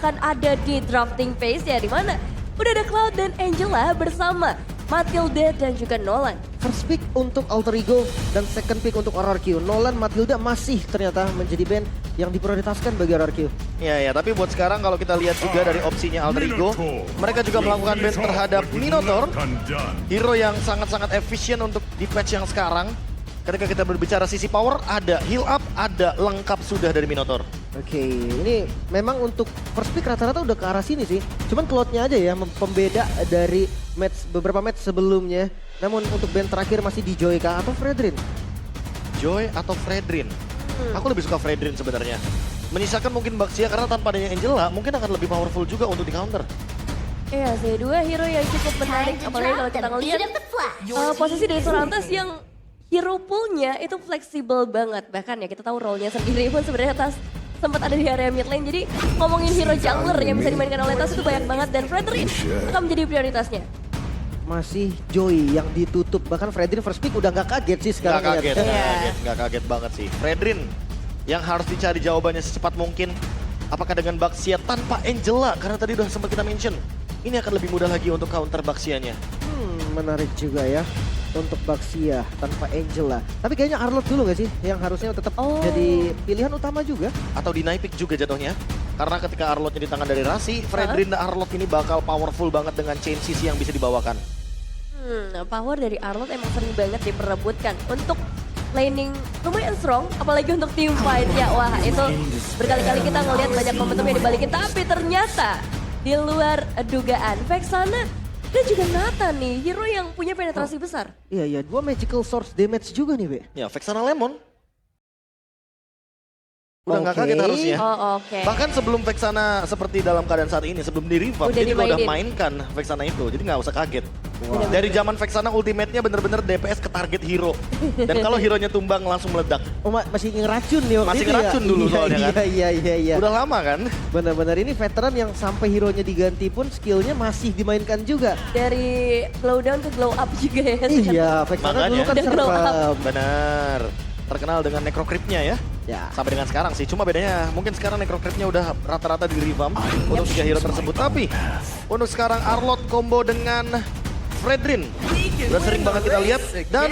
akan ada di drafting phase ya, di mana udah ada Cloud dan Angela bersama Matilda dan juga Nolan. First pick untuk Alter Ego dan second pick untuk RRQ. Nolan, Matilda masih ternyata menjadi band yang diprioritaskan bagi RRQ. Ya, tapi buat sekarang kalau kita lihat juga dari opsinya Alter Ego, mereka juga melakukan ban terhadap Minotaur, hero yang sangat-sangat efisien untuk di patch yang sekarang. Ketika kita berbicara sisi power, ada heal up, ada lengkap sudah dari Minotaur. Oke, ini memang untuk first pick rata-rata udah ke arah sini sih. Cuman Cloud-nya aja ya pembeda dari beberapa match sebelumnya. Namun untuk band terakhir masih di Joy kah atau Fredrin? Joy atau Fredrin? Aku lebih suka Fredrin sebenarnya. Menyisakan mungkin Baxia karena tanpa adanya Angela mungkin akan lebih powerful juga untuk di counter. Iya sih, dua hero yang cukup menarik. Apalagi kalau kita ngelihat posisi dari Sorantas yang hero poolnya itu fleksibel banget. Bahkan ya kita tahu role-nya sendiri pun sebenarnya Tas sempat ada di area mid lane. Jadi ngomongin hero jungler yang bisa dimainkan oleh Tas itu banyak banget. Dan Fredrin akan menjadi prioritasnya. Masih Joy yang ditutup. Bahkan Fredrin first pick udah gak kaget sih sekarang. Gak kaget banget sih. Fredrin yang harus dicari jawabannya secepat mungkin. Apakah dengan Baxia tanpa Angela? Karena tadi udah sempat kita mention. Ini akan lebih mudah lagi untuk counter Baxianya. Menarik juga ya. Untuk Baxia tanpa Angela. Tapi kayaknya Arlott dulu gak sih? Yang harusnya tetap jadi pilihan utama juga. Atau di Naipik juga jatuhnya. Karena ketika Arlottnya di tangan dari Rasi, Fredrin dan Arlott ini bakal powerful banget dengan chain CC yang bisa dibawakan. Power dari Arlott emang sering banget diperebutkan. Untuk laning lumayan strong, apalagi untuk team fight ya. Wah itu berkali-kali kita ngelihat banyak momentum yang dibalikin. Tapi ternyata di luar dugaan, Vexana dan juga Nathan nih, hero yang punya penetrasi besar. Iya, dua magical source damage juga nih, Be. Ya, Vexana Lemon. Udah nggak kaget harusnya. Oke. Bahkan sebelum Vexana seperti dalam keadaan saat ini, sebelum di revamp, dia juga udah mainkan Vexana itu. Jadi nggak usah kaget. Wow. Dari zaman Vexana ultimate-nya bener-bener DPS ke target hero. Dan kalau hero-nya tumbang langsung meledak. Oh, masih ngeracun nih waktu Masih itu ngeracun dulu soalnya kan. Iya. Udah lama kan? Benar-benar ini veteran yang sampai hero-nya diganti pun skillnya masih dimainkan juga. Dari glow down ke glow up juga ya. Iya, Vexana dulu kan Dan glow up. serem. Benar. Terkenal dengan necrocrypt-nya ya. Ya. Sampai dengan sekarang sih, cuma bedanya mungkin sekarang necrocrypt-nya udah rata-rata di revamp untuk 3 hero tersebut. Tapi untuk sekarang Arlott combo dengan Fredrin udah sering banget kita lihat. Dan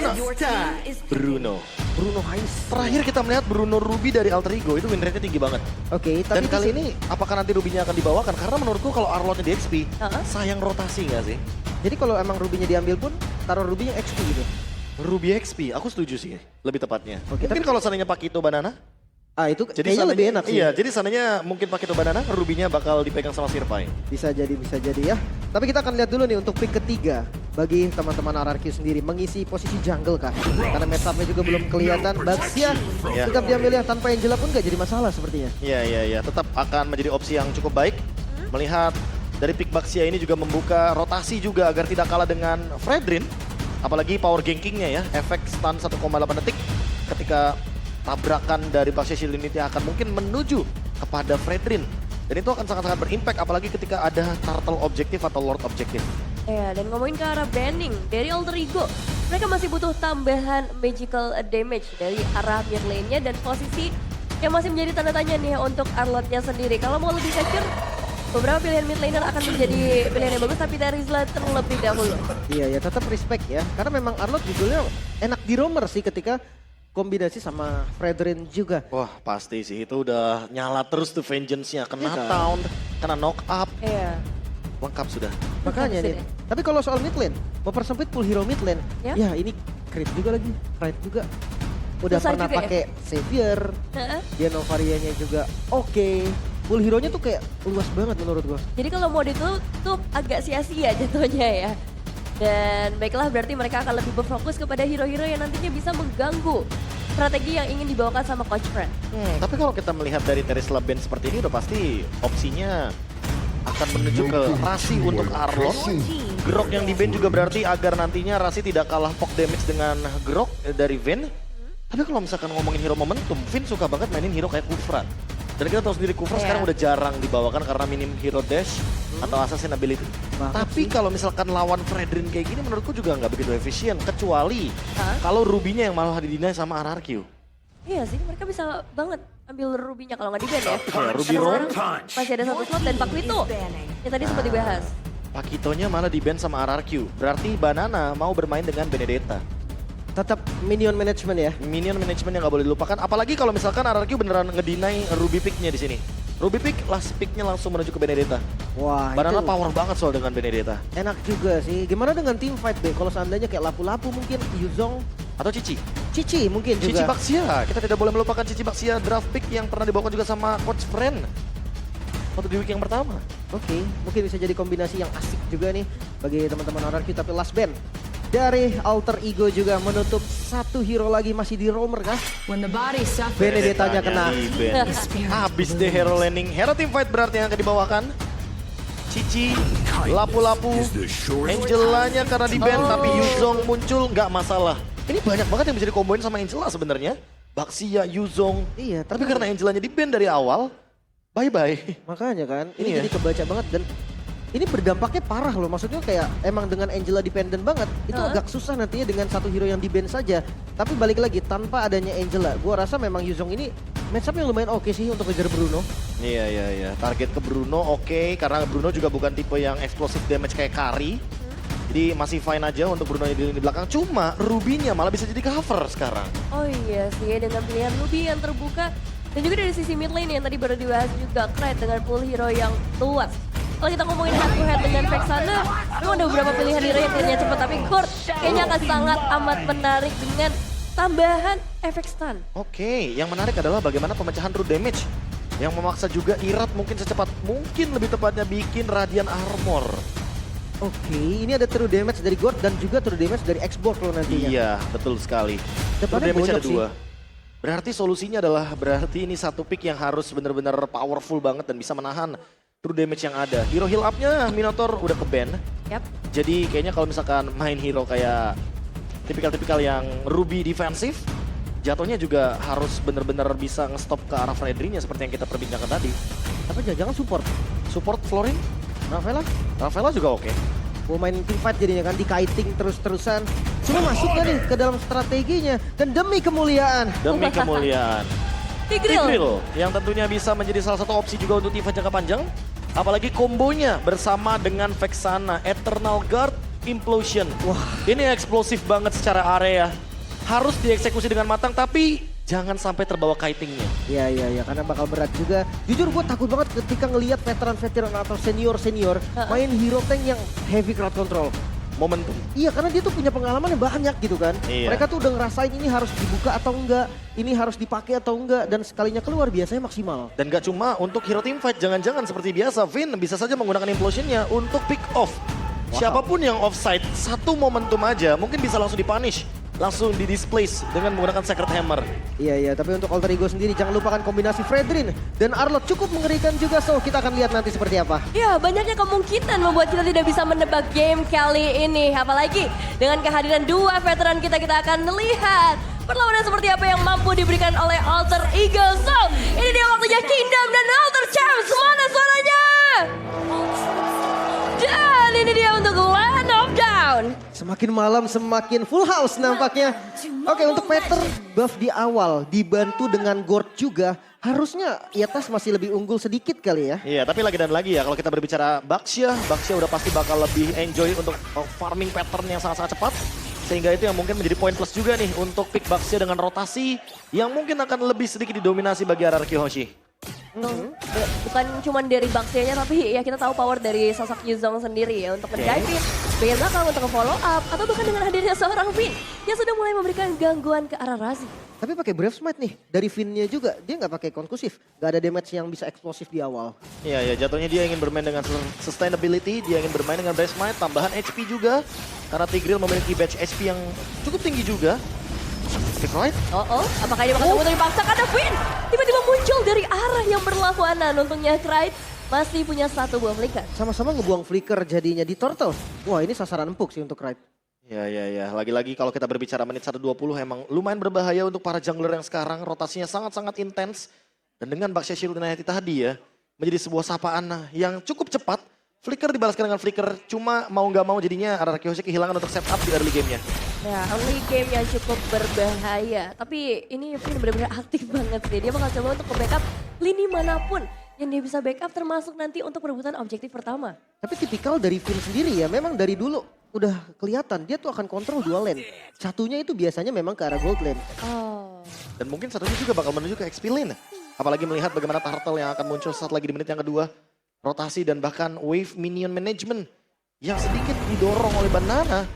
Bruno Heis. terakhir kita melihat Bruno Ruby dari Alter Ego itu win rate-nya tinggi banget. Oke, tapi Dan kali ini apakah nanti Ruby-nya akan dibawakan? Karena menurutku kalau Arlottnya di XP, sayang rotasi nggak sih? jadi kalau emang Ruby-nya diambil pun taruh Ruby-nya XP gitu. Ruby XP, aku setuju sih lebih tepatnya. Oke, Mungkin kalau seandainya Pakito Banana, Itu jadi kayaknya lebih enak sih. Iya, jadi seandainya mungkin Pakito Banana, Ruby-nya bakal dipegang sama Sirpai. Bisa jadi ya. Tapi kita akan lihat dulu nih untuk pick ketiga bagi teman-teman RRQ sendiri mengisi posisi jungle kah? Karena matchup-nya juga belum kelihatan. Baxia tetap diambil ya tanpa Angela pun gak jadi masalah sepertinya. Iya, tetap akan menjadi opsi yang cukup baik. Melihat dari pick Baxia ini juga membuka rotasi juga agar tidak kalah dengan Fredrin. Apalagi power gankingnya ya, efek stun 1,8 detik ketika tabrakan dari Baxia Shield Unit yang akan mungkin menuju kepada Fredrin. Dan itu akan sangat-sangat berimpact apalagi ketika ada turtle objektif atau lord objektif. Ya, dan ngomongin ke arah banning dari Alter Ego, mereka masih butuh tambahan magical damage dari arah mid lane-nya dan posisi yang masih menjadi tanda tanya nih untuk Arlott-nya sendiri. Kalau mau lebih secure, beberapa pilihan mid laner akan menjadi pilihan yang bagus, tapi dari Zla terlebih dahulu. Iya, tetap respect ya. Karena memang Arlott judulnya enak di roamer sih ketika kombinasi sama Fredrin juga. Wah pasti sih, itu udah nyala terus tuh vengeance-nya. Kena taunt, kena knock up, Iya. lengkap sudah. Makanya nih. Tapi kalau soal mid lane, mempersempit pool hero mid lane. Ya ini crit juga lagi, right juga. Udah Susah pernah juga ya? pakai Savior, dia Novarianya juga oke. Pool hero-nya tuh kayak luas banget menurut gua. Jadi kalau mau ditutup agak sia-sia jatuhnya ya. Dan baiklah berarti mereka akan lebih berfokus kepada hero-hero yang nantinya bisa mengganggu strategi yang ingin dibawakan sama Coach Fred. Tapi kalau kita melihat dari Terisla band seperti ini udah pasti opsinya akan menuju ke Rasi untuk Arlott. Grok yang di band juga berarti agar nantinya Rasi tidak kalah poke damage dengan Grok dari Vayne. Tapi kalau misalkan ngomongin hero momentum, Vayne suka banget mainin hero kayak Kufran. Dan kita tahu sendiri Kufra sekarang udah jarang dibawakan karena minim hero dash atau assassin ability. Tapi kalau misalkan lawan Fredrin kayak gini menurutku juga nggak begitu efisien. Kecuali kalau Ruby-nya yang malah didinai sama RRQ. Iya sih, mereka bisa banget ambil Ruby-nya kalau nggak di-ban ya. Ruby Karena roam. sekarang masih ada satu slot dan Paquito yang tadi sempat dibahas. Pakitonya malah di-ban sama RRQ. Berarti Banana mau bermain dengan Benedetta. Tetap minion management ya. Minion management yang nggak boleh dilupakan. Apalagi kalau misalkan RRQ beneran ngedinai Ruby pick-nya di sini. Ruby pick, last pick-nya langsung menuju ke Benedetta. Wah, Banana itu power banget soal dengan Benedetta. enak juga sih. Gimana dengan team fight deh? Kalau seandainya kayak lapu-lapu mungkin, Yuzong, Atau Cici. Cici mungkin juga. Cici Baxia. Kita tidak boleh melupakan Cici Baxia draft pick yang pernah dibawakan juga sama Coach Friend. Waktu di week yang pertama. Oke, mungkin bisa jadi kombinasi yang asik juga nih bagi teman-teman RRQ. Tapi last band dari Alter Ego juga menutup satu hero lagi masih di roamer kah? When the body suffers, Benedettanya kena. di-ban. Habis deh hero landing. Hero team fight berarti yang akan dibawakan. Cici, lapu-lapu, Angelanya karena di-ban tapi Yuzong muncul nggak masalah. Ini banyak banget yang bisa dikomboin sama Angela sebenarnya. Baxia, Yuzong. Iya, Tapi karena Angelanya di-ban dari awal, bye-bye. makanya kan ini Iya. jadi kebaca banget dan ini berdampaknya parah loh. Maksudnya kayak emang dengan Angela dependent banget. Itu agak susah nantinya dengan satu hero yang di-ban saja. Tapi balik lagi tanpa adanya Angela, gua rasa memang Yuzong ini matchup yang lumayan oke sih untuk ngejar Bruno. Iya. Target ke Bruno oke, karena Bruno juga bukan tipe yang explosive damage kayak Kari. Jadi masih fine aja untuk Bruno di belakang. Cuma Ruby-nya malah bisa jadi cover sekarang. Oh iya sih, dengan pilihan Ruby yang terbuka. Dan juga dari sisi mid lane yang tadi baru dibahas juga, Krait dengan pool hero yang luas. Kalau kita ngomongin head to head dengan Vexana, memang ada beberapa pilihan hero yang kayaknya cepat. Tapi Gord kayaknya akan sangat amat menarik dengan tambahan efek stun. Oke, yang menarik adalah bagaimana pemecahan root damage. Yang memaksa juga Irat mungkin secepat mungkin lebih tepatnya bikin Radiant Armor. Oke, ini ada true damage dari God dan juga true damage dari Xbox loh nantinya. Iya, betul sekali. Depannya True damage ada bonyok sih. 2. Berarti solusinya adalah berarti ini satu pick yang harus benar-benar powerful banget dan bisa menahan true damage yang ada. Hero heal up-nya Minotaur udah ke-ban. Yap. Jadi kayaknya kalau misalkan main hero kayak tipikal-tipikal yang Ruby defensif, jatuhnya juga harus benar-benar bisa nge-stop ke arah Fredry-nya seperti yang kita perbincangkan tadi. Tapi jangan support. Support Florin, Rafaela Rafaela juga oke. mau main team fight jadinya kan, di-kiting terus-terusan. Cuma masuk gak nih ke dalam strateginya dan demi kemuliaan. Demi kemuliaan. Tigreal. Tigreal yang tentunya bisa menjadi salah satu opsi juga untuk event jangka panjang. Apalagi kombonya bersama dengan Vexana, Eternal Guard, Implosion. Wah, ini eksplosif banget secara area. Harus dieksekusi dengan matang tapi jangan sampai terbawa kitingnya. Iya, karena bakal berat juga. Jujur gue takut banget ketika ngelihat veteran-veteran atau senior-senior main hero tank yang heavy crowd control. Momentum. Iya, karena dia tuh punya pengalaman yang banyak gitu kan. Iya. Mereka tuh udah ngerasain ini harus dibuka atau enggak, ini harus dipakai atau enggak, dan sekalinya keluar biasanya maksimal. Dan gak cuma untuk hero team fight, jangan-jangan seperti biasa, Vin bisa saja menggunakan implosionnya untuk pick off. Siapapun yang offside, satu momentum aja mungkin bisa langsung dipunish. Langsung di-displace dengan menggunakan Sacred Hammer. Iya, tapi untuk Alter Ego sendiri jangan lupakan kombinasi Fredrin dan Arlott cukup mengerikan juga. So, kita akan lihat nanti seperti apa. Ya, banyaknya kemungkinan membuat kita tidak bisa menebak game kali ini. Apalagi dengan kehadiran dua veteran kita akan melihat perlawanan seperti apa yang mampu diberikan oleh Alter Ego. So, ini dia waktunya Kingdom dan Alter Champs. Mana suaranya? Dan ini dia untuk Land of Down. Semakin malam semakin full house nampaknya. Oke, untuk Peter buff di awal dibantu dengan Gord juga. Harusnya Yatas masih lebih unggul sedikit kali ya. Iya, tapi lagi dan lagi ya kalau kita berbicara Baxia udah pasti bakal lebih enjoy untuk farming pattern yang sangat-sangat cepat. Sehingga itu yang mungkin menjadi poin plus juga nih untuk pick Baxia dengan rotasi yang mungkin akan lebih sedikit didominasi bagi RRQ Hoshi. Bukan cuma dari Baxia-nya tapi ya kita tahu power dari sosok Yuzong sendiri ya untuk mendive bagian belakang untuk follow up atau bahkan dengan hadirnya seorang Vin yang sudah mulai memberikan gangguan ke arah Razi. Tapi pakai Brave Smite nih, dari Vin-nya juga dia nggak pakai konkusif. Nggak ada damage yang bisa eksplosif di awal. Iya, jatuhnya dia ingin bermain dengan sustainability, dia ingin bermain dengan Brave Smite, tambahan HP juga. Karena Tigreal memiliki batch HP yang cukup tinggi juga. Pick right? Apakah dia bakal tunggu dipaksa karena Vin tiba-tiba muncul dari arah yang berlawanan. Untungnya Krait masih punya satu buah flicker. Sama-sama ngebuang flicker jadinya di turtle. Wah, ini sasaran empuk sih untuk Krait. Ya. Lagi-lagi kalau kita berbicara menit 1:20 emang lumayan berbahaya untuk para jungler yang sekarang. Rotasinya sangat-sangat intens. Dan dengan Baxia Shield United tadi ya, menjadi sebuah sapaan yang cukup cepat. Flicker dibalaskan dengan flicker, cuma mau nggak mau jadinya RRQ Hoshi kehilangan untuk setup di early gamenya. Ya, early game yang cukup berbahaya. Tapi ini Vin benar-benar aktif banget sih. Dia bakal coba untuk nge-backup lini manapun yang dia bisa backup termasuk nanti untuk perebutan objektif pertama. Tapi tipikal dari Vin sendiri ya, memang dari dulu udah kelihatan dia tuh akan kontrol dua lane. Satunya itu biasanya memang ke arah gold lane. Oh. Dan mungkin satunya juga bakal menuju ke XP lane. Apalagi melihat bagaimana turtle yang akan muncul saat lagi di menit yang kedua. Rotasi dan bahkan wave minion management yang sedikit didorong oleh Banana.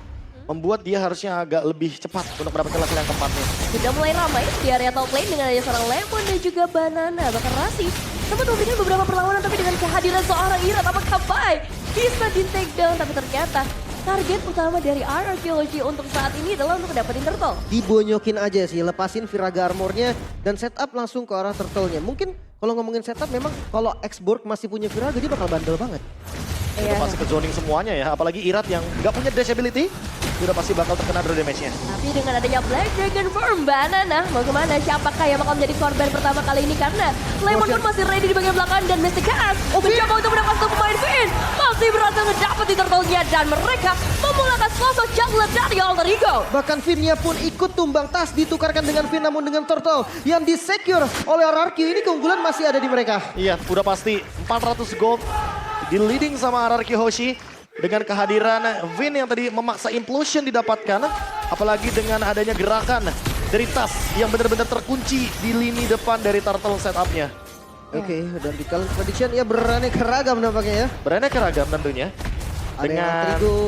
Membuat dia harusnya agak lebih cepat untuk mendapatkan level yang keempatnya. Sudah mulai ramai di area top lane dengan adanya seorang Lemon dan juga Banana. Bahkan Rasi sempat memberikan beberapa perlawanan tapi dengan kehadiran seorang Ira apakah Bai bisa di take down. Tapi ternyata target utama dari RRQOG untuk saat ini adalah untuk dapetin turtle. Dibonyokin aja sih, lepasin Viraga armornya dan setup langsung ke arah turtle-nya. Mungkin kalau ngomongin setup memang kalau X-Borg masih punya Viraga dia bakal bandel banget. Itu pasti ke zoning semuanya ya, apalagi Irat yang nggak punya dash ability, sudah pasti bakal terkena draw damage-nya. Tapi dengan adanya Black Dragon Form Banana, mau kemana? Siapakah yang bakal menjadi korban pertama kali ini? Karena Lemon pun masih ready di bagian belakang dan Mystic Chaos mencoba untuk mendapatkan satu pemain Vin. Masih berhasil ngedapat di turtle-nya dan mereka memulakan sosok jungler dari Alter Ego. Bahkan Vinnya pun ikut tumbang tas ditukarkan dengan Vin namun dengan turtle yang di-secure oleh RRQ. Ini keunggulan masih ada di mereka. Iya, udah pasti 400 gold di leading sama RRQ Hoshi. Dengan kehadiran Vin yang tadi memaksa implosion didapatkan. Apalagi dengan adanya gerakan dari tas yang benar-benar terkunci di lini depan dari turtle setupnya. Oke, dan di kalian prediction ya beraneka ragam nampaknya ya. Beraneka ragam tentunya. Ada yang Trigo.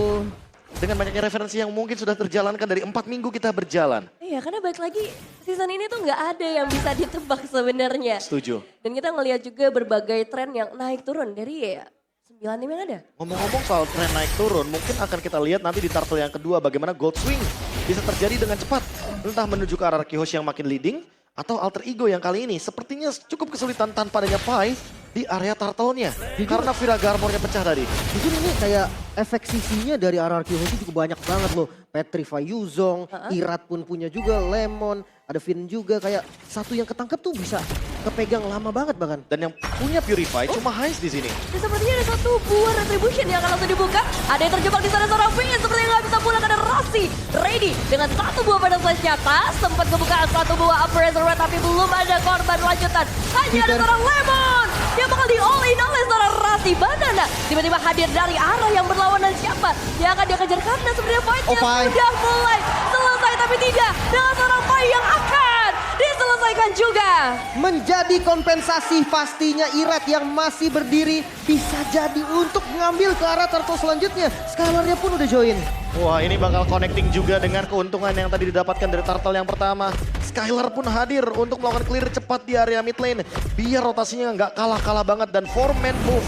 Dengan banyaknya referensi yang mungkin sudah terjalankan dari 4 minggu kita berjalan. Iya, karena balik lagi season ini tuh nggak ada yang bisa ditebak sebenarnya. Setuju. Dan kita ngelihat juga berbagai tren yang naik turun dari ya 9 tim yang ada. Ngomong-ngomong soal tren naik turun, mungkin akan kita lihat nanti di turtle yang kedua bagaimana gold swing bisa terjadi dengan cepat. Entah menuju ke arah Kihoshi yang makin leading, atau Alter Ego yang kali ini sepertinya cukup kesulitan tanpa adanya Pai di area turtle-nya. Karena Viraga armornya pecah tadi. Jujur ini kayak efek sisinya dari RRQ Hoshi cukup banyak banget loh. Petrify Yuzong, Irat pun punya juga, Lemon, ada Vin juga. Kayak satu yang ketangkep tuh bisa kepegang lama banget bahkan. Dan yang punya Purify cuma Hais di sini. Dan sepertinya ada satu buah retribution yang akan langsung dibuka. Ada yang terjebak di sana seorang Vin seperti yang nggak bisa pulang. Ada Rasi ready dengan satu buah pada slash nyata. Sempat kebuka satu buah upper reservoir tapi belum ada korban lanjutan. Hanya ada seorang Lemon yang bakal di all in oleh seorang Rasi. Banana tiba-tiba hadir dari arah yang berlawanan siapa yang akan dia kejar karena sebenarnya fight-nya sudah mulai selesai tapi tidak dengan seorang Pai yang akan diselesaikan juga. Menjadi kompensasi pastinya Irat yang masih berdiri bisa jadi untuk mengambil ke arah turtle selanjutnya. Skylarnya pun udah join. Wah, ini bakal connecting juga dengan keuntungan yang tadi didapatkan dari turtle yang pertama. Skylar pun hadir untuk melakukan clear cepat di area mid lane. Biar rotasinya nggak kalah-kalah banget dan 4-man move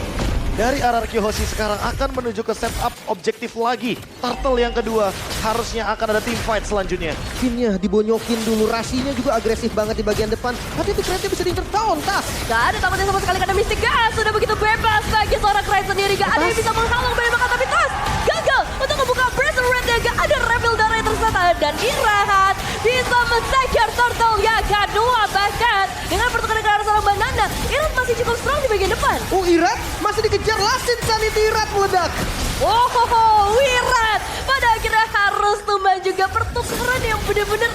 dari RRQ Hoshi sekarang akan menuju ke setup objektif lagi. Turtle yang kedua harusnya akan ada team fight selanjutnya. Vinnya dibonyokin dulu, Rasinya juga agresif banget di bagian depan. Tapi itu ternyata bisa di-interdown, Tas. Gak ada tamatnya sama sekali karena Mystic Gas sudah begitu bebas bagi seorang Cry sendiri. Gak ada yang bisa menghalang benar tapi Tas gagal untuk membuka Bracer Red dan gak ada reveal darah yang tersata. Dan Irahat bisa men-secure turtle yang kedua. Bahkan dengan pertukaran ke arah seorang Banana, Irat masih cukup strong di bagian depan. Oh, Irat masih dikejar Last Insanity, Irat meledak. Oh, Irat pada akhirnya harus tumbang juga pertukaran yang benar-benar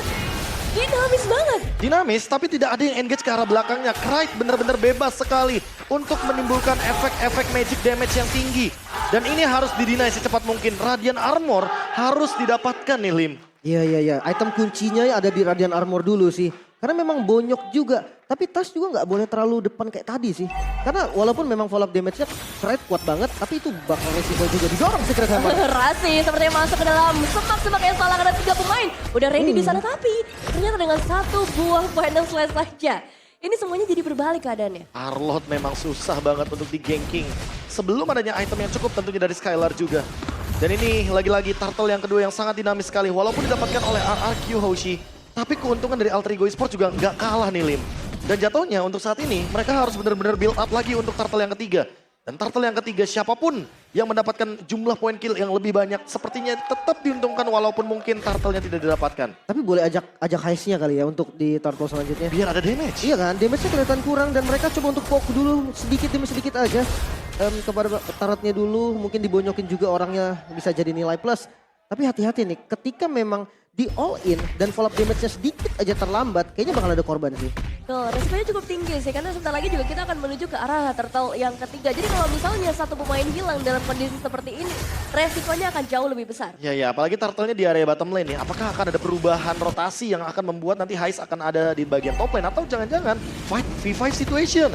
dinamis banget. Dinamis tapi tidak ada yang engage ke arah belakangnya. Krite benar-benar bebas sekali untuk menimbulkan efek-efek magic damage yang tinggi. Dan ini harus didinai secepat mungkin. Radiant Armor harus didapatkan nih Lim. Iya. Item kuncinya ya ada di Radiant Armor dulu sih. Karena memang bonyok juga. Tapi Tas juga nggak boleh terlalu depan kayak tadi sih. Karena walaupun memang follow up damage-nya Krite kuat banget. Tapi itu bakal resiko juga didorong sih Krite Hammer. Rasi sepertinya masuk ke dalam semak-semak yang salah karena 3 pemain. Udah ready di sana tapi ternyata dengan satu buah final slash saja. Ini semuanya jadi berbalik keadaannya. Arlot memang susah banget untuk di-ganking. Sebelum adanya item yang cukup tentunya dari Skylar juga. Dan ini lagi-lagi turtle yang kedua yang sangat dinamis sekali. Walaupun didapatkan oleh RRQ Hoshi. Tapi keuntungan dari Alter Ego Esports juga nggak kalah nih Lim. Dan jatuhnya untuk saat ini mereka harus benar-benar build up lagi untuk turtle yang ketiga. Dan turtle yang ketiga siapapun yang mendapatkan jumlah poin kill yang lebih banyak sepertinya tetap diuntungkan walaupun mungkin turtle-nya tidak didapatkan. Tapi boleh ajak Heist-nya kali ya untuk di turtle selanjutnya. Biar ada damage. Iya kan, damage-nya kelihatan kurang dan mereka coba untuk poke dulu sedikit demi sedikit aja. Kepada turretnya dulu mungkin dibonyokin juga orangnya bisa jadi nilai plus. Tapi hati-hati nih, ketika memang di all in dan follow up damage-nya sedikit aja terlambat, kayaknya bakal ada korban sih. Tuh, resikonya cukup tinggi sih, karena sebentar lagi juga kita akan menuju ke arah turtle yang ketiga. Jadi kalau misalnya satu pemain hilang dalam kondisi seperti ini, resikonya akan jauh lebih besar. Ya, apalagi turtle-nya di area bottom lane ya. Apakah akan ada perubahan rotasi yang akan membuat nanti Heist akan ada di bagian top lane? Atau jangan-jangan fight V5 situation?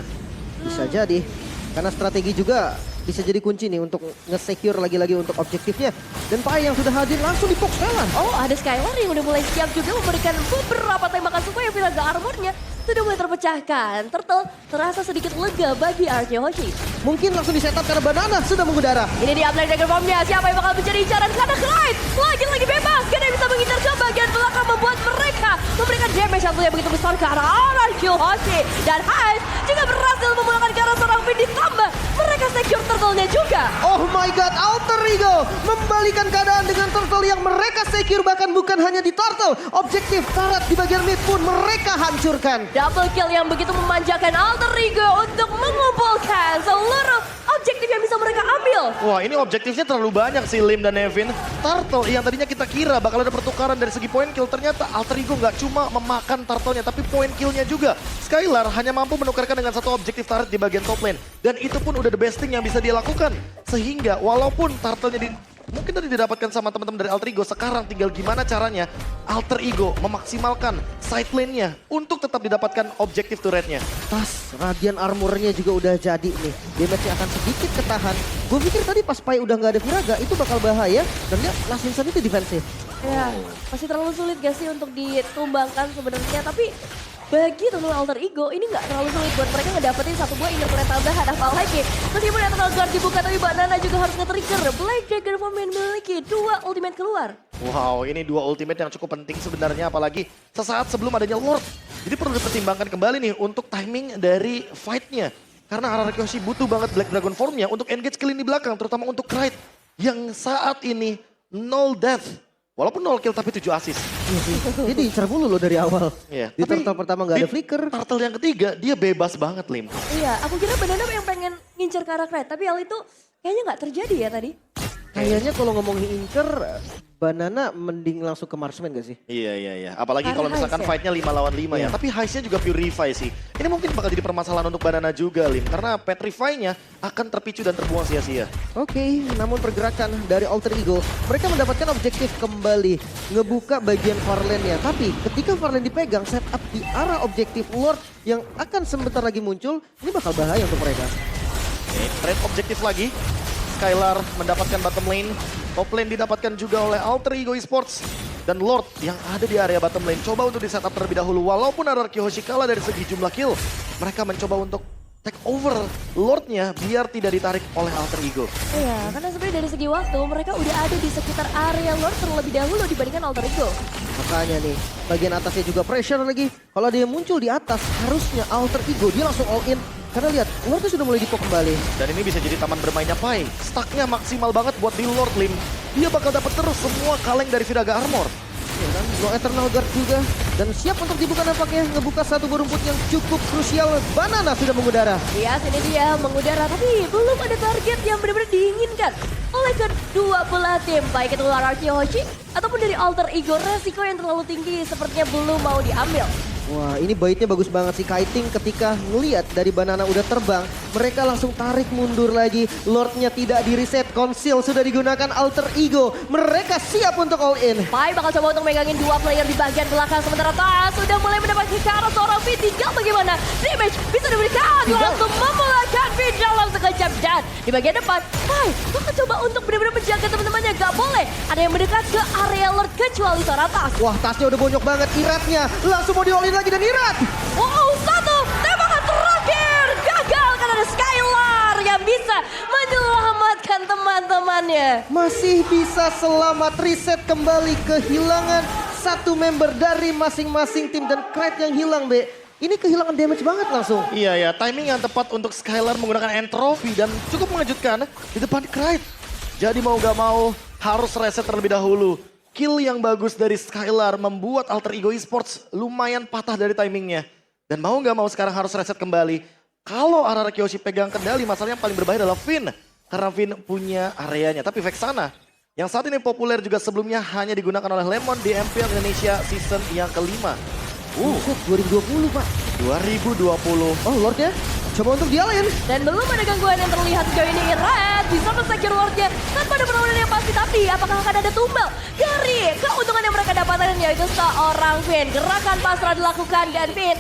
Bisa jadi, karena strategi juga bisa jadi kunci nih untuk nge-secure lagi-lagi untuk objektifnya. Dan Pai yang sudah hadir langsung di-box Skylar. Oh, ada Skylar yang udah mulai siap juga memberikan beberapa tembakan supaya Viraga armornya sudah mulai terpecahkan. Turtle terasa sedikit lega bagi RQ Hoshi. Mungkin langsung di-setup karena Banana sudah mengudara. Ini dia Black Dragon Bomb-nya, siapa yang bakal mencari incaran? Karena Clyde lagi-lagi bebas, karena bisa mengincar ke bagian belakang membuat mereka memberikan damage yang begitu besar ke arah RQ Hoshi. Dan Heist juga berhasil memulangkan ke arah seorang Finn, ditambah mereka secure turtle-nya juga. Oh my god, Alter Ego membalikan keadaan dengan turtle yang mereka secure, bahkan bukan hanya di turtle. Objektif turret di bagian mid pun mereka hancurkan. Double kill yang begitu memanjakan Alter Ego untuk mengumpulkan seluruh objektif yang bisa mereka ambil. Wah, ini objektifnya terlalu banyak sih Lim dan Nevin. Turtle yang tadinya kita kira bakal ada pertukaran dari segi point kill, ternyata Alter Ego nggak cuma memakan turtle-nya tapi point kill-nya juga. Skylar hanya mampu menukarkan dengan satu objektif turret di bagian top lane. Dan itu pun udah the best thing yang bisa dia lakukan. Sehingga walaupun turtle-nya mungkin tadi didapatkan sama teman-teman dari Alter Ego, sekarang tinggal gimana caranya Alter Ego memaksimalkan side lane-nya untuk tetap didapatkan objektif turret-nya. Tas, Radiant Armor-nya juga udah jadi nih. Damage-nya akan sedikit ketahan. Gue pikir tadi pas Pai udah nggak ada Viraga, itu bakal bahaya. Dan dia langsung saja itu defensif. Ya, masih terlalu sulit gak sih untuk ditumbangkan sebenarnya, tapi bagi teman Alter Ego ini nggak terlalu sulit buat mereka ngedapetin satu buah inner turret tambahan. Apalagi meskipun Eternal Guard dibuka, tapi Banana juga harus nge-trigger Black Dragon Form yang memiliki 2 ultimate keluar. Wow, ini 2 ultimate yang cukup penting sebenarnya, apalagi sesaat sebelum adanya Lord. Jadi perlu dipertimbangkan kembali nih untuk timing dari fight-nya. Karena RRQ Hoshi butuh banget Black Dragon Form-nya untuk engage kill di belakang, terutama untuk Clyde yang saat ini 0 death. Walaupun 0 kill tapi 7 assist. Iya sih, dia diincar mulu loh dari awal. Iya, Di tapi turtle pertama nggak ada di flicker. Turtle yang ketiga dia bebas banget, Lim. Iya, aku kira Banana yang pengen ngincer ke arah Clyde, tapi hal itu kayaknya nggak terjadi ya tadi. Kayaknya kalau ngomongin incer, Banana mending langsung ke Marksman gak sih? Iya. Apalagi Karena kalau misalkan Heist ya? fight-nya 5 lawan 5 ya. Iya. Tapi Heist-nya juga Purify sih. Ini mungkin bakal jadi permasalahan untuk Banana juga, Lim. Karena Petrify-nya akan terpicu dan terbuang sia-sia. Oke, namun pergerakan dari Alter Ego, mereka mendapatkan objektif kembali, ngebuka bagian far lane-nya. Tapi ketika far lane dipegang, setup di arah objektif Lord yang akan sebentar lagi muncul, ini bakal bahaya untuk mereka. Oke, trade objektif lagi. Skylar mendapatkan bottom lane. Top lane didapatkan juga oleh Alter Ego Esports. Dan Lord yang ada di area bottom lane coba untuk di setup terlebih dahulu. Walaupun RRQ Hoshi kalah dari segi jumlah kill, mereka mencoba untuk take over Lordnya biar tidak ditarik oleh Alter Ego. Iya, karena sebenarnya dari segi waktu mereka udah ada di sekitar area Lord terlebih dahulu dibandingkan Alter Ego. Makanya nih, bagian atasnya juga pressure lagi. Kalau dia muncul di atas, harusnya Alter Ego dia langsung all in. Karena lihat, Lordnya sudah mulai dipok kembali. Dan ini bisa jadi taman bermainnya Pai. Stacknya maksimal banget buat di Lord, Lim. Dia bakal dapat terus semua kaleng dari Viraga Armor. Ya kan, no Eternal Guard juga. Dan siap untuk dibuka nampaknya, ngebuka satu buah rumput yang cukup krusial. Banana sudah mengudara. Iya, sini dia mengudara, tapi belum ada target yang benar-benar diinginkan oleh kedua belah tim. Baik itu RRQ Hoshi ataupun dari Alter Ego, resiko yang terlalu tinggi sepertinya belum mau diambil. Wah, ini baitnya bagus banget sih. Kiting ketika ngelihat dari Banana udah terbang, mereka langsung tarik mundur lagi. Lordnya tidak di reset, conceal sudah digunakan Alter Ego. Mereka siap untuk all in. Pai bakal coba untuk megangin 2 player di bagian belakang, sementara Tas sudah mulai mendapatkan ke arah seorang Finn. Tinggal bagaimana damage bisa diberikan, langsung memulakan Finn dalam sekejap. Dan di bagian depan, Pai bakal coba untuk benar-benar menjaga teman-temannya. Gak boleh ada yang mendekat ke area Lord kecuali seorang Tas. Wah, tasnya udah bonyok banget. Iratnya langsung mau di all in lagi dan Irat. Wow, satu tembakan terakhir gagal karena ada Skylar yang bisa menyelamatkan teman-temannya. Masih bisa selamat reset kembali, kehilangan satu member dari masing-masing tim. Dan Clyde yang hilang, Be. Ini kehilangan damage banget langsung. Iya, timing yang tepat untuk Skylar menggunakan entropy dan cukup mengejutkan di depan Clyde. Jadi mau gak mau harus reset terlebih dahulu. Kill yang bagus dari Skylar membuat Alter Ego Esports lumayan patah dari timingnya. Dan mau gak mau sekarang harus reset kembali. Kalau RRQ Hoshi pegang kendali, masalahnya yang paling berbahaya adalah Finn. Karena Finn punya areanya, tapi Vexana Yang saat ini populer juga sebelumnya hanya digunakan oleh Lemon di MPL Indonesia season yang kelima. Buset, 2020 Pak. 2020. Oh Lordnya, coba untuk dialahin. Dan belum ada gangguan yang terlihat sejauh ini. Red bisa men-secure Lordnya tanpa ada perlawanan yang pasti. Tapi apakah akan ada tumbal dari keuntungan yang mereka dapatkan, yaitu seorang Finn. Gerakan pasrah dilakukan dan Finn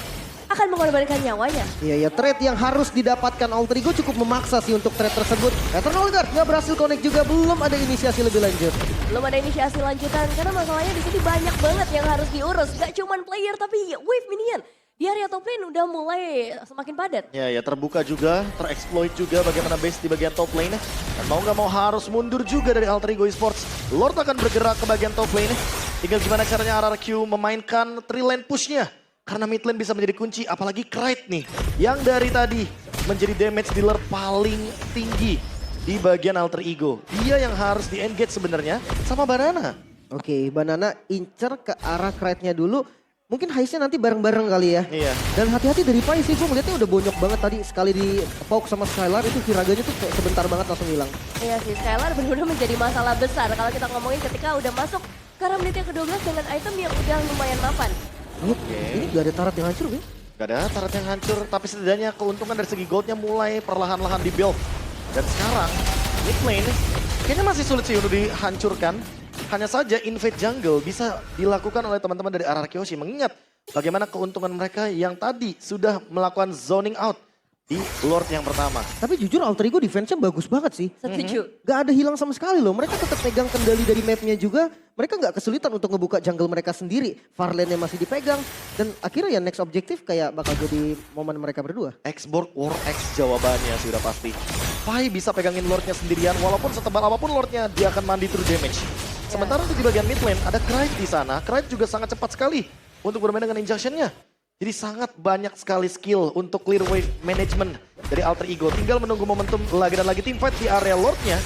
akan mengorbankan nyawanya. Iya, trade yang harus didapatkan Alter Ego cukup memaksa sih untuk trade tersebut. Eternal Guard nggak berhasil connect juga, belum ada inisiasi lebih lanjut. Belum ada inisiasi lanjutan karena masalahnya di sini banyak banget yang harus diurus. Gak cuman player tapi wave minion. Di area top lane udah mulai semakin padat. Ya terbuka juga, tereksploit juga bagaimana base di bagian top lane. Dan mau nggak mau harus mundur juga dari Alter Ego Esports. Lord akan bergerak ke bagian top lane. Tinggal gimana caranya RRQ memainkan 3 lane pushnya. Karena mid lane bisa menjadi kunci, apalagi Krite nih. Yang dari tadi menjadi damage dealer paling tinggi di bagian Alter Ego. Dia yang harus di-engage sebenarnya sama Banana. Oke, Banana incer ke arah Krite-nya dulu. Mungkin heistnya nanti bareng-bareng kali ya. Iya. Dan hati-hati dari Pai sih, gue ngeliatnya udah bonyok banget tadi. Sekali di poke sama Skylar itu viraganya tuh kayak sebentar banget langsung hilang. Iya sih, Skylar benar-benar menjadi masalah besar kalau kita ngomongin ketika udah masuk ke arah menit yang ke-12 dengan item yang udah lumayan mapan. Ini gak ada tarat yang hancur, Bing. Gak ada tarat yang hancur, tapi setidaknya keuntungan dari segi goldnya mulai perlahan-lahan di-build. Dan sekarang, mid lane kayaknya masih sulit sih untuk dihancurkan. Hanya saja invade jungle bisa dilakukan oleh teman-teman dari RRQ Hoshi. Mengingat bagaimana keuntungan mereka yang tadi sudah melakukan zoning out di Lord yang pertama. Tapi jujur Alter Ego defense-nya bagus banget sih. Setuju. Gak ada hilang sama sekali loh. Mereka tetap pegang kendali dari mapnya juga. Mereka gak kesulitan untuk ngebuka jungle mereka sendiri. Farlane-nya masih dipegang. Dan akhirnya ya next objektif kayak bakal jadi momen mereka berdua. X-Board War X jawabannya sudah pasti. Pai bisa pegangin Lordnya sendirian. Walaupun setebal apapun Lordnya, dia akan mandi through damage. Sementara untuk di bagian mid lane ada Krite di sana. Krite juga sangat cepat sekali untuk bermain dengan injection-nya. Jadi sangat banyak sekali skill untuk clear wave management dari Alter Ego. Tinggal menunggu momentum lagi dan lagi teamfight di area Lordnya.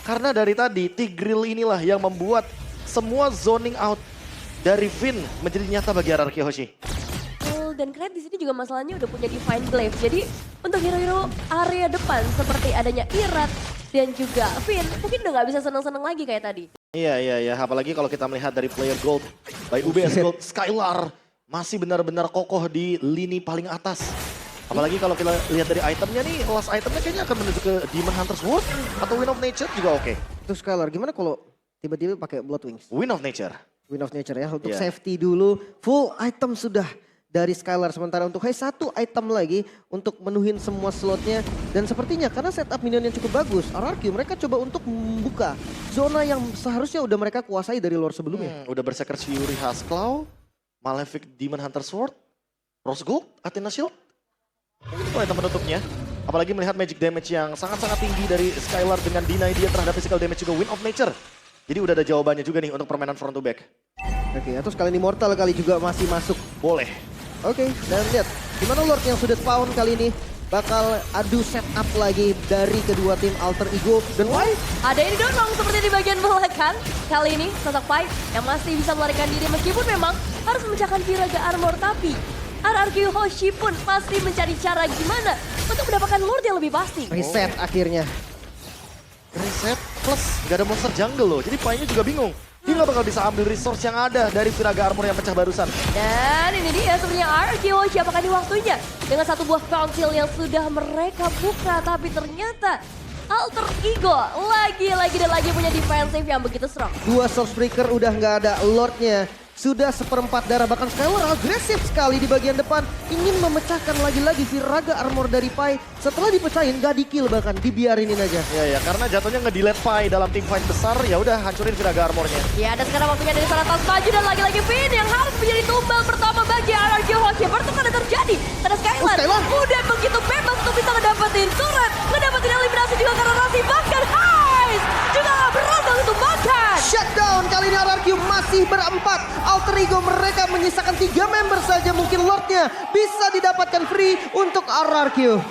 Karena dari tadi Tigreal inilah yang membuat semua zoning out dari Finn menjadi nyata bagi RRQ Hoshi. Dan Krite di sini juga masalahnya udah punya Divine Glaive. Jadi untuk hero-hero area depan seperti adanya Irat dan juga Finn mungkin udah gak bisa seneng-seneng lagi kayak tadi. Iya. Apalagi kalau kita melihat dari player gold by UBS Gold, Skylar masih benar-benar kokoh di lini paling atas. Apalagi kalau kita lihat dari itemnya nih, last itemnya kayaknya akan menuju ke Demon Hunter's Sword atau Wind of Nature juga oke. Terus Skylar, gimana kalau tiba-tiba pakai Blood Wings? Wind of Nature. Wind of Nature ya, untuk Yeah. safety dulu. Full item sudah dari Skylar. Sementara untuk Hai satu item lagi untuk menuhin semua slotnya. Dan sepertinya karena setup minion yang cukup bagus, RRQ mereka coba untuk membuka zona yang seharusnya udah mereka kuasai dari lore sebelumnya. Udah Berserker Fury Hasclaw, Malefic Demon Hunter Sword, Rose Gold, Athena Shield. Mungkin itu item penutupnya. Apalagi melihat magic damage yang sangat-sangat tinggi dari Skylar dengan deny dia terhadap physical damage juga Wind of Nature. Jadi udah ada jawabannya juga nih untuk permainan front to back. Oke, atau sekalian Immortal kali juga masih masuk. Boleh. Oke, dan lihat gimana Lord yang sudah spawn kali ini bakal adu setup lagi dari kedua tim Alter Ego dan Pai. Ada yang didorong seperti di bagian belakang. Kali ini sosok Pai yang masih bisa melarikan diri meskipun memang harus memecahkan Viraga Armor. Tapi RRQ Hoshi pun pasti mencari cara gimana untuk mendapatkan Lord yang lebih pasti. Reset akhirnya. Reset plus gak ada monster jungle loh. Jadi Pai-nya juga bingung. Dia gak bakal bisa ambil resource yang ada dari Viraga Armor yang pecah barusan. Dan ini dia sebenarnya RRQ Hoshi, apakah ini waktunya? Dengan satu buah council yang sudah mereka buka, tapi ternyata Alter Ego lagi punya defensive yang begitu strong. Dua Sourcebreaker udah nggak ada Lordnya. Sudah seperempat darah, bahkan Skylar agresif sekali di bagian depan. Ingin memecahkan lagi-lagi Viraga Armor dari Pai. Setelah dipecahin gak di-kill, bahkan dibiarinin aja. Ya, karena jatuhnya nge-delete Pai dalam tim fight besar, ya udah hancurin Viraga Armornya. Ya, dan sekarang waktunya dari Saratas maju dan lagi-lagi Finn yang harus menjadi tumbal pertama bagi RRQ Hoshi. Pertukaran terjadi. Karena Skylar udah begitu bebas untuk bisa ngedapetin turret, ngedapetin eliminasi juga karena Rasi, bahkan Heist juga berhasil untuk makan. Shutdown kali ini RRQ masih berempat. Alter Ego mereka menyisakan 3 member saja. Mungkin Lordnya bisa didapatkan free untuk RRQ.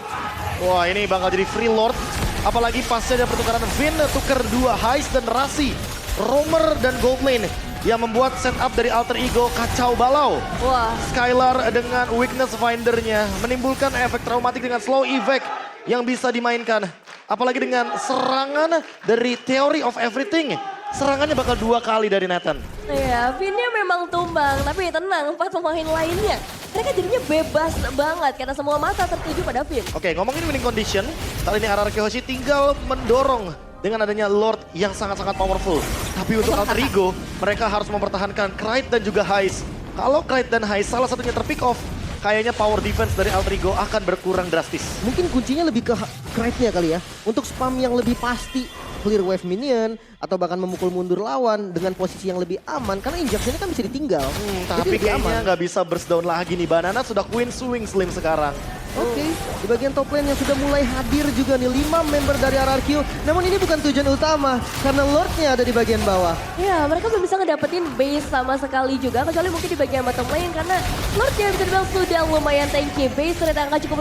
Wah, ini bakal jadi free Lord. Apalagi pasnya ada pertukaran Finn, tuker 2 Heist dan Rasi, Roamer dan Gold Lane yang membuat setup dari Alter Ego kacau balau. Wah, Skylar dengan weakness findernya menimbulkan efek traumatik dengan slow evac yang bisa dimainkan. Apalagi dengan serangan dari Theory of Everything serangannya bakal 2 kali dari Nathan. Iya, Vinnya memang tumbang, tapi tenang, 4 pemain lainnya. Mereka jadinya bebas banget karena semua mata tertuju pada Vin. Oke, ngomongin winning condition, kali ini RRQ Hoshi tinggal mendorong dengan adanya Lord yang sangat-sangat powerful. Tapi untuk Alter Ego, mereka harus mempertahankan Kraid dan juga Heist. Kalau Kraid dan Heist salah satunya terpick off, kayaknya power defense dari Alter Ego akan berkurang drastis. Mungkin kuncinya lebih ke Kraid-nya kali ya. Untuk spam yang lebih pasti, clear wave minion, atau bahkan memukul mundur lawan dengan posisi yang lebih aman. Karena injection-nya kan bisa ditinggal. Tapi kayaknya nggak bisa burst down lagi nih. Banana sudah Queen Swing Slim sekarang. Oke, di bagian top lane yang sudah mulai hadir juga nih 5 member dari RRQ. Namun ini bukan tujuan utama karena Lordnya ada di bagian bawah. Ya, mereka belum bisa ngedapetin base sama sekali juga. Kecuali mungkin di bagian bottom lane karena Lordnya bisa dibilang sudah lumayan tanky. Base ternyata akan cukup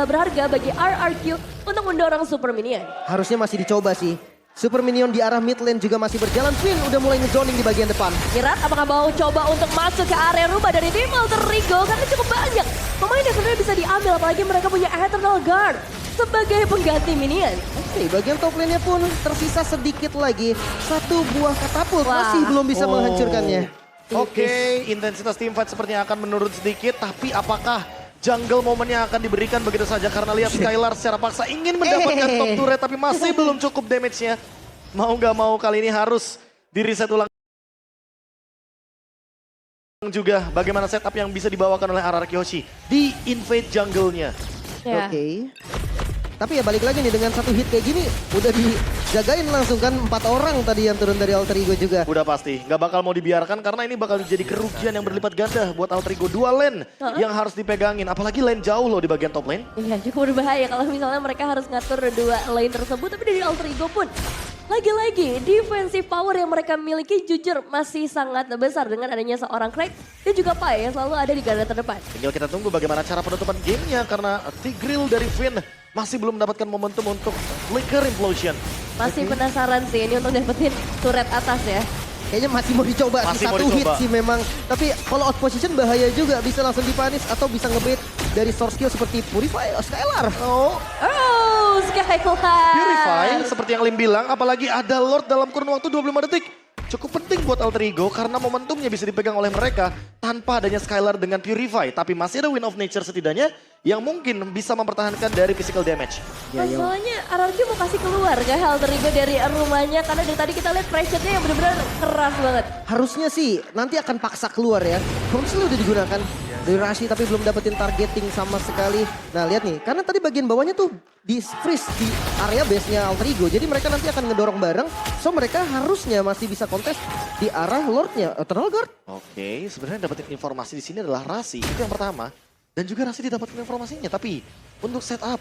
berharga bagi RRQ untuk mendorong super minion. Harusnya masih dicoba sih. Super minion di arah mid lane juga masih berjalan. Finn udah mulai ngezoning di bagian depan. Kirat apakah mau coba untuk masuk ke area rumah dari tim Alter Ego karena cukup banyak pemain yang sebenarnya bisa diambil apalagi mereka punya Eternal Guard sebagai pengganti minion. Oke, bagian top lane-nya pun tersisa sedikit lagi. 1 buah katapult Wah. masih belum bisa menghancurkannya. Oke, intensitas teamfight sepertinya akan menurun sedikit. Tapi apakah jungle momennya akan diberikan begitu saja? Karena lihat Skylar secara paksa ingin mendapatkan top turret tapi masih belum cukup damage-nya. Mau gak mau kali ini harus di-reset ulang juga bagaimana setup yang bisa dibawakan oleh RRQ Hoshi di invade jungle-nya. Ya. Oke. Tapi ya balik lagi nih dengan 1 hit kayak gini udah dijagain langsung kan 4 orang tadi yang turun dari Alter Ego juga. Udah pasti, nggak bakal mau dibiarkan karena ini bakal jadi kerugian yang berlipat ganda buat Alter Ego. 2 lane yang harus dipegangin, apalagi lane jauh loh di bagian top lane. Iya, cukup berbahaya kalau misalnya mereka harus ngatur 2 lane tersebut. Tapi dari Alter Ego pun lagi-lagi defensive power yang mereka miliki jujur masih sangat besar dengan adanya seorang Craig dan juga Pai yang selalu ada di garda terdepan. Tinggal kita tunggu bagaimana cara penutupan gamenya karena Tigreal dari Finn masih belum mendapatkan momentum untuk Flicker Implosion. Masih penasaran sih ini untuk dapetin turret atas ya. Kayaknya masih mau dicoba Masih sih, mau 1 hit dicoba. sih memang. Tapi kalau out position bahaya juga, bisa langsung dipanis atau bisa ngebait dari source skill seperti Purify Skylar. Oh, Skylar. Purify seperti yang Lim bilang, apalagi ada Lord dalam kurun waktu 25 detik. Cukup penting buat Alter Ego karena momentumnya bisa dipegang oleh mereka tanpa adanya Skylar dengan Purify. Tapi masih ada Wind of Nature setidaknya yang mungkin bisa mempertahankan dari physical damage. Masalahnya RRQ mau kasih keluar ke Alter Ego dari rumahnya karena dari tadi kita lihat pressure-nya yang benar-benar keras banget. Harusnya sih nanti akan paksa keluar ya. Kalau misalnya udah digunakan dari Rashi tapi belum dapetin targeting sama sekali. Nah lihat nih, karena tadi bagian bawahnya tuh di freeze di area base-nya Alter Ego. Jadi mereka nanti akan ngedorong bareng. So mereka harusnya masih bisa kontes di arah Lord-nya Eternal Guard. Oke, sebenarnya dapetin informasi di sini adalah Rasi, itu yang pertama. Dan juga Rasi didapatkan informasinya, tapi untuk setup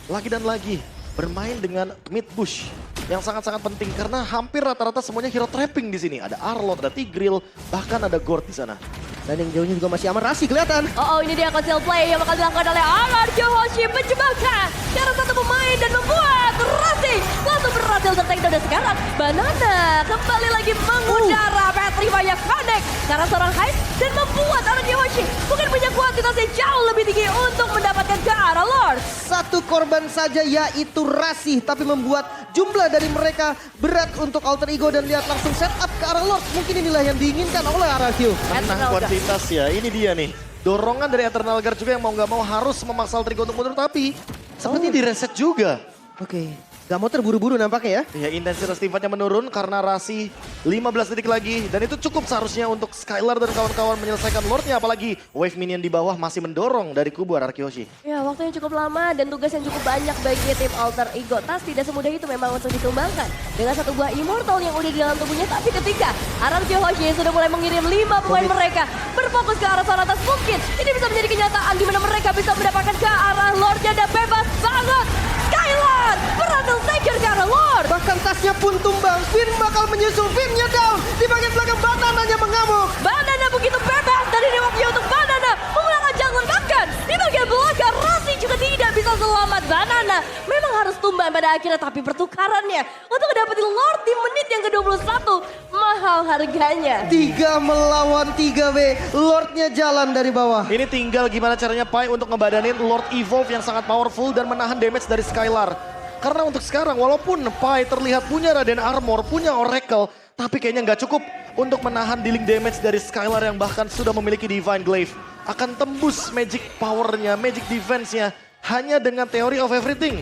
lagi dan lagi bermain dengan mid bush yang sangat-sangat penting karena hampir rata-rata semuanya hero trapping di sini. Ada Arlott, ada Tigreal, bahkan ada Gord di sana. Dan yang jauhnya juga masih aman, Rashi kelihatan. Oh, ini dia conceal play yang bakal dilakukan oleh RRQ Hoshi menjebakan cara satu pemain dan membuat Rasi langsung berhasil tertake dan sekarang Banana kembali lagi mengudara Petrify Connect karena seorang Heist dan membuat RRQ Hoshi mungkin punya kuantitas yang jauh lebih tinggi untuk mendapatkan ke arah Lord. 1 korban saja yaitu Rashi, tapi membuat jumlah dari mereka berat untuk Alter Ego dan lihat langsung setup ke arah Lord. Mungkin inilah yang diinginkan oleh RRQ. Menang kuantitas ya, ini dia nih. Dorongan dari Eternal Guard juga yang mau nggak mau harus memaksa Alter Ego untuk mundur, tapi seperti direset juga. Oke, gak mau terburu-buru nampaknya ya. Ya, intensitas teamfightnya menurun karena Rasi 15 detik lagi. Dan itu cukup seharusnya untuk Skylar dan kawan-kawan menyelesaikan Lordnya. Apalagi wave minion di bawah masih mendorong dari kubu RRQ Hoshi. Ya, waktu yang cukup lama dan tugas yang cukup banyak bagi tim Alter Ego. Tas tidak semudah itu memang untuk ditumbangkan. Dengan 1 buah Immortal yang udah di dalam tubuhnya. Tapi ketika RRQ Hoshi sudah mulai mengirim 5 pemain mereka berfokus ke arah sana atas, mungkin ini bisa menjadi kenyataan di mana mereka bisa mendapatkan ke arah Lordnya dan bebas banget. Skylar berhasil secure ke arah Lord. Bahkan tasnya pun tumbang, Finn bakal menyusul, Finnnya down. Di bagian belakang Banananya mengamuk. Banana begitu bebas dan ini waktunya untuk Banana menggunakan jungle bahkan di bagian belakang Rasi juga tidak bisa selamat. Banana memang harus tumbang pada akhirnya tapi pertukarannya untuk dapetin Lord di menit yang ke-21 mahal harganya. 3 melawan 3W, Lordnya jalan dari bawah. Ini tinggal gimana caranya Pai untuk ngebadanin Lord Evolve yang sangat powerful dan menahan damage dari Skylar. Karena untuk sekarang walaupun Pai terlihat punya Raden Armor, punya Oracle, Tapi kayaknya nggak cukup untuk menahan dealing damage dari Skylar yang bahkan sudah memiliki Divine Glaive. Akan tembus magic powernya, magic defense-nya hanya dengan Theory of Everything.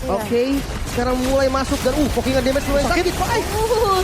Oke, sekarang mulai masuk dan pokingan damage lumayan sakit.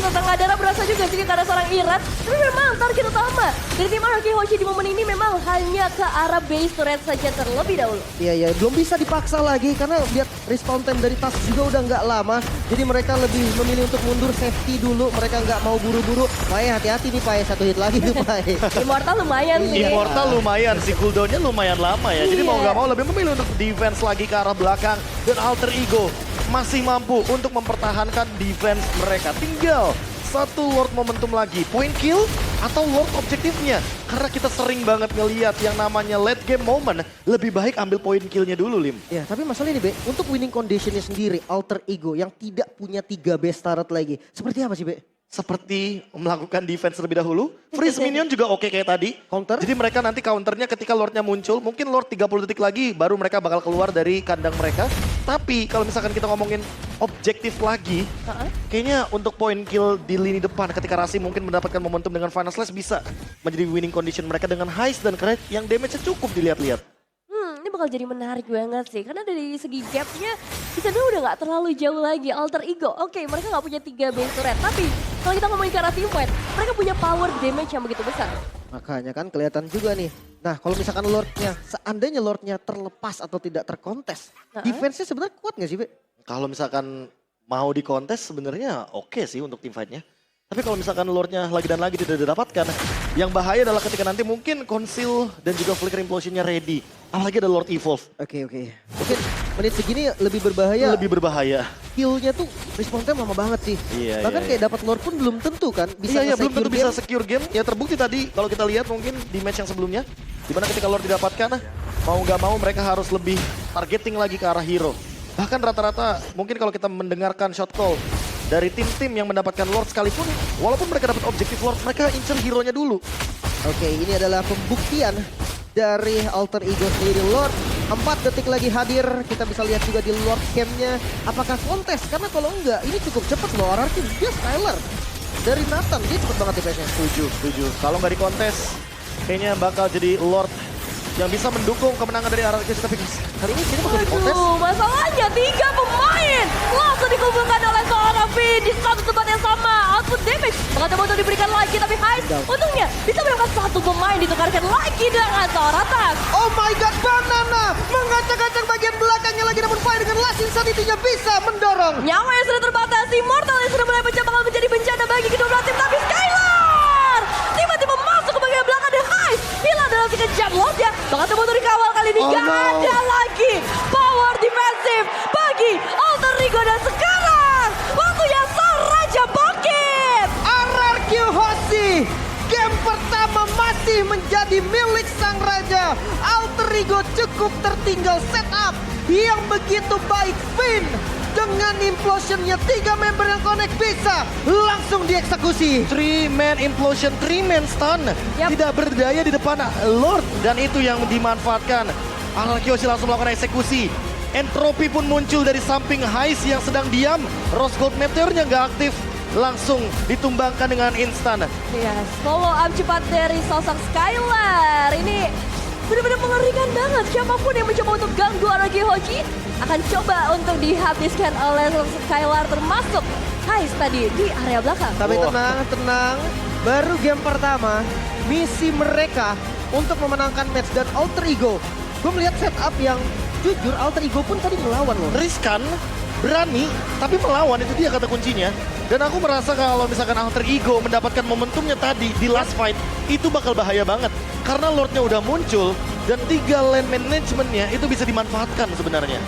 Setengah darah berasa juga sih karena seorang Irat. Tapi memang target utama dari tim Araki Hoshi di momen ini memang hanya ke arah base turret saja terlebih dahulu. Iya, belum bisa dipaksa lagi karena lihat respawn time dari Tas juga udah nggak lama. Jadi mereka lebih memilih untuk mundur safety dulu. Mereka nggak mau buru-buru. Pae hati-hati nih Pae, satu hit lagi tuh Pae. Immortal lumayan sih. Immortal lumayan, si cooldownnya lumayan lama ya. Jadi mau nggak mau lebih memilih untuk defense lagi ke arah belakang. Dan Alter Ego masih mampu untuk mempertahankan defense mereka. Tinggal satu Lord momentum lagi. Point kill atau Lord objektifnya. Karena kita sering banget ngeliat yang namanya late game moment. Lebih baik ambil point killnya dulu, Lim. Ya, tapi masalah ini, Be. Untuk winning conditionnya sendiri, Alter Ego yang tidak punya 3 base turret lagi. Seperti apa sih, Be? Seperti melakukan defense terlebih dahulu. Freeze minion juga oke kayak tadi. Counter? Jadi mereka nanti counternya ketika Lordnya muncul. Mungkin Lord 30 detik lagi baru mereka bakal keluar dari kandang mereka. Tapi kalau misalkan kita ngomongin objektif lagi. Kayaknya untuk point kill di lini depan ketika Rasi mungkin mendapatkan momentum dengan Final Slash bisa menjadi winning condition mereka dengan Heist dan Kret yang damage-nya cukup dilihat-lihat. Ini bakal jadi menarik banget sih. Karena dari segi gapnya di sana udah gak terlalu jauh lagi. Alter Ego, oke, mereka gak punya 3 base turret. Tapi kalau kita ngomongin ke arah team fight, mereka punya power damage yang begitu besar. Makanya kan kelihatan juga nih. Nah, kalau misalkan Lordnya, seandainya Lordnya terlepas atau tidak terkontes, defense-nya sebenarnya kuat gak sih, Be? Kalau misalkan mau di kontes sebenarnya oke sih untuk team fight-nya. Tapi kalau misalkan Lordnya lagi dan lagi tidak didapatkan, yang bahaya adalah ketika nanti mungkin Conceal dan juga Flicker Implosion-nya ready. Apalagi ada Lord Evolve. Oke. Mungkin menit segini lebih berbahaya. Lebih berbahaya. Kill-nya tuh respawn time lama banget sih. Iya, Bahkan kayak dapat Lord pun belum tentu kan bisa Iya, belum tentu bisa game. secure game. Ya terbukti tadi kalau kita lihat mungkin di match yang sebelumnya. Dimana ketika Lord didapatkan, mau nggak mau mereka harus lebih targeting lagi ke arah hero. Bahkan rata-rata mungkin kalau kita mendengarkan shot call dari tim-tim yang mendapatkan Lord sekalipun, walaupun mereka dapat objektif Lord, mereka incer hero-nya dulu. Oke, ini adalah pembuktian dari Alter Ego sendiri. Lord 4 detik lagi hadir, kita bisa lihat juga di Lord Camp-nya. Apakah kontes? Karena kalau enggak, ini cukup cepat loh. RRQ dia Skylar. Dari Nathan, dia cepet banget DPS-nya. Setuju. Kalau nggak di kontes, kayaknya bakal jadi Lord yang bisa mendukung kemenangan dari RRQ. Tapi kali ini sini bakal di kontes. Masalahnya 3 pemain langsung dikumpulkan oleh seorang Finn di satu tempat yang sama. Output damage bakal mau diberikan lagi, tapi Heist untungnya bisa menemukan 1 pemain ditukarkan lagi dengan seorang Tas. Oh my god, Banana mengacak-acak bagian belakangnya lagi, namun Fire dengan Last Insanity-nya bisa mendorong. Nyawa yang sudah terbatasi, Mortal yang sudah mulai pecah bakal menjadi bencana bagi kedua belah tim, tapi Skylar tiba-tiba masuk ke bagian belakang dan Heist hilang dalam sekejap. Lordnya bakal mau dikawal kali ini, gak ada lagi power defensif bagi Alter Ego dan sekarang waktunya sang Raja bangkit. RRQ Hoshi, game pertama masih menjadi milik sang raja. Alter Ego cukup tertinggal setup yang begitu baik. Finn dengan implosionnya 3 member yang connect bisa langsung dieksekusi. 3-man implosion, 3-man stun. Tidak berdaya di depan Lord. Dan itu yang dimanfaatkan. RRQ langsung melakukan eksekusi. Entropi pun muncul dari samping Heist yang sedang diam. Rose Gold Meteornya nggak aktif. Langsung ditumbangkan dengan instan. Yes, follow up cepat dari sosok Skylar. Ini benar-benar mengerikan banget. Siapapun yang mencoba untuk ganggu RRQ Hoshi akan coba untuk dihabiskan oleh sosok Skylar, termasuk Heist tadi di area belakang. Tapi tenang. Baru game pertama, misi mereka untuk memenangkan match dan Alter Ego. Gue melihat setup yang jujur Alter Ego pun tadi melawan loh. Riskan, berani, tapi melawan itu dia kata kuncinya. Dan aku merasa kalau misalkan Alter Ego mendapatkan momentumnya tadi di last fight, itu bakal bahaya banget. Karena Lordnya udah muncul dan 3 lane managementnya itu bisa dimanfaatkan sebenarnya.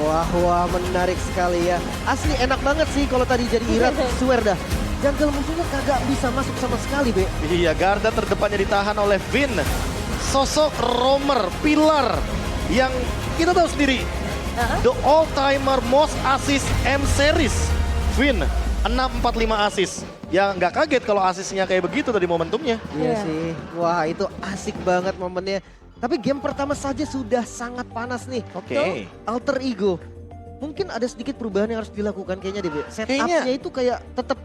Wah, menarik sekali ya. Asli enak banget sih kalau tadi jadi Irat, swear dah. Jungle musuhnya kagak bisa masuk sama sekali, Be. Iya, garda terdepannya ditahan oleh Finn. Sosok roamer, pilar yang kita tahu sendiri. The all-timer most assist M-Series. Finn, 645 assist. Ya nggak kaget kalau asisnya kayak begitu tadi momentumnya. Iya sih. Wah, itu asik banget momennya. Tapi game pertama saja sudah sangat panas nih. Oke. Alter Ego. Mungkin ada sedikit perubahan yang harus dilakukan kayaknya deh, Be. Setupnya itu kayak tetap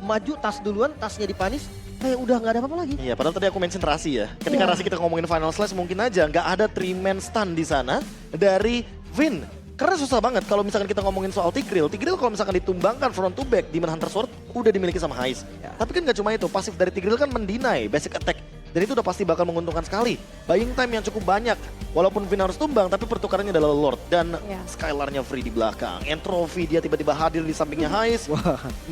maju tas duluan, tasnya dipanis, kayak udah nggak ada apa-apa lagi. Iya, padahal tadi aku mention Rasi ya. Ketika Rasi kita ngomongin Final Slash mungkin aja nggak ada 3-man stun di sana dari Vin. Karena susah banget kalau misalkan kita ngomongin soal Tigreal. Tigreal kalau misalkan ditumbangkan front to back, Demon Hunter Sword udah dimiliki sama Hais. Tapi kan nggak cuma itu, pasif dari Tigreal kan mendinai basic attack. Dan itu udah pasti bakal menguntungkan sekali. Buying time yang cukup banyak. Walaupun Vin harus tumbang, tapi pertukarannya adalah Lord. Dan Skylar-nya free di belakang. Entropy dia tiba-tiba hadir di sampingnya Hais.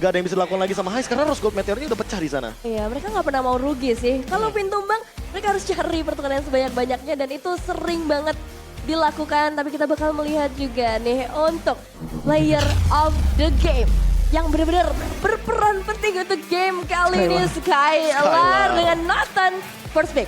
Nggak ada yang bisa dilakukan lagi sama Hais karena Rose Gold Meteor-nya udah pecah di sana. Iya, mereka nggak pernah mau rugi sih. Kalau Vin tumbang, mereka harus cari pertukaran yang sebanyak-banyaknya dan itu sering banget dilakukan. Tapi kita bakal melihat juga nih untuk player of the game yang benar-benar berperan penting untuk game kali ini, Skylar dengan Nathan first pick.